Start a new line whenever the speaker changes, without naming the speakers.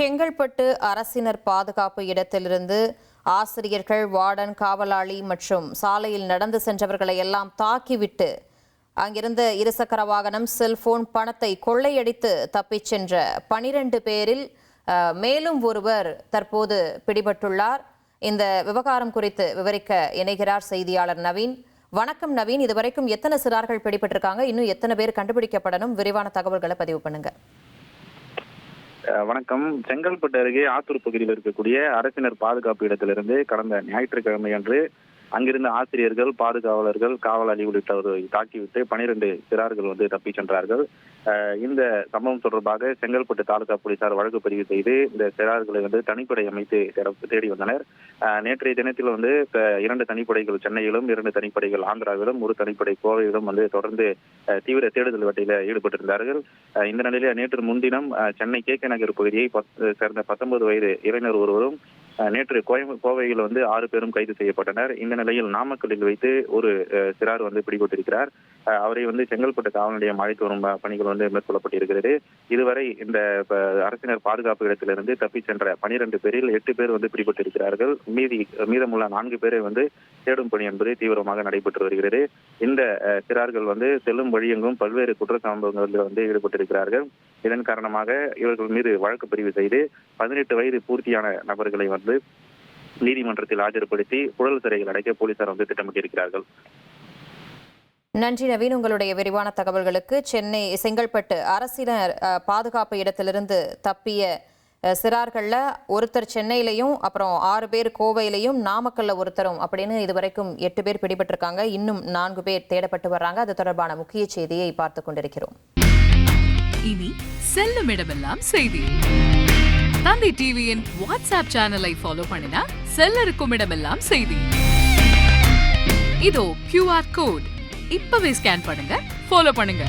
செங்கல்பட்டு அரசினர் பாதுகாப்பு இடத்திலிருந்து ஆசிரியர்கள், வார்டன், காவலாளி மற்றும் சாலையில் நடந்து சென்றவர்களை எல்லாம் தாக்கிவிட்டு அங்கிருந்த இருசக்கர வாகனம், செல்போன், பணத்தை கொள்ளையடித்து தப்பிச் சென்ற 12 பேரில் மேலும் ஒருவர் தற்போது பிடிபட்டுள்ளார். இந்த விவகாரம் குறித்து விவரிக்க இணைகிறார் செய்தியாளர் நவீன். வணக்கம் நவீன். இதுவரைக்கும் எத்தனை சிறார்கள் பிடிபட்டிருக்காங்க? இன்னும் எத்தனை பேர் கண்டுபிடிக்கப்படணும்? விரிவான தகவல்களை பதிவு பண்ணுங்க.
வணக்கம். செங்கல்பட்டு அருகே ஆத்தூர் பகுதியில் இருக்கக்கூடிய அரசினர் பாதுகாப்பு இடத்திலிருந்து கடந்த ஞாயிற்றுக்கிழமை அன்று அங்கிருந்த ஆசிரியர்கள், பாதுகாவலர்கள், காவலாளி உள்ளிட்டவர்களை தாக்கிவிட்டு 12 சிறார்கள் தப்பிச் சென்றார்கள். இந்த சம்பவம் தொடர்பாக செங்கல்பட்டு தாலுகா போலீசார் வழக்கு பதிவு செய்து இந்த சிறார்களை தனிப்படை அமைத்து தேடி வந்தனர். நேற்றைய தினத்தில் 2 தனிப்படைகள் சென்னையிலும், 2 தனிப்படைகள் ஆந்திராவிலும், 1 தனிப்படை கோவையிலும் தொடர்ந்து தீவிர தேடுதல் வேட்டையில் ஈடுபட்டிருந்தார்கள். இந்த நிலையில நேற்று முன்தினம் சென்னை கே நகர் பகுதியை சேர்ந்த 19 வயது இளைஞர் ஒருவரும் நேற்று கோவையில் 6 பேரும் கைது செய்யப்பட்டனர். இந்த நிலையில் நாமக்கல்லில் வைத்து ஒரு சிறார் பிடிபட்டிருக்கிறார். அவரை செங்கல்பட்டு காவல் நிலையம் அழைத்து வரும் பணிகள் மேற்கொள்ளப்பட்டிருக்கிறது. இதுவரை இந்த அரசினர் பாதுகாப்பு இடத்திலிருந்து தப்பிச் சென்ற 12 பேரில் 8 பேர் பிடிபட்டிருக்கிறார்கள். மீதமுள்ள 4 பேரை தேடும் பணி என்பது தீவிரமாக நடைபெற்று வருகிறது. இந்த சிறார்கள் செல்லும் வழியெங்கும் பல்வேறு குற்ற சம்பவங்களில் ஈடுபட்டிருக்கிறார்கள். இதன் காரணமாக இவர்கள் மீது வழக்கு பதிவு செய்து 18 வயது பூர்த்தியான நபர்களை நீதிமன்றத்தில் ஆஜர்படுத்தி புழல் சிறையில் அடைக்க போலீசார் திட்டமிட்டிருக்கிறார்கள்.
நன்றி நவீன், உங்களுடைய விரிவான தகவல்களுக்கு. செங்கல்பட்டு அரசினர் பாதுகாப்பு இடத்திலிருந்து தப்பிய சிறார்கள்ல ஒருத்தர் சென்னையிலையும், அப்புறம் 6 பேர் கோவையிலையும், நாமக்கல்ல ஒருத்தரும் அப்படின்னு இதுவரைக்கும் 8 பேர் பிடிபட்டிருக்காங்க. இன்னும் 4 பேர் தேடப்பட்டு வர்றாங்க. அது தொடர்பான முக்கிய செய்தியை பார்த்துக் கொண்டிருக்கிறோம்.
இனி செல்லும் இடமெல்லாம் செய்தி. தந்தி டிவியின் வாட்ஸ்அப் சேனலை ஃபாலோ பண்ணினா செல்ல இருக்கும் இடமெல்லாம் செய்தி. இதோ QR கோட் இப்பவே ஸ்கேன் பண்ணுங்க, ஃபாலோ பண்ணுங்க.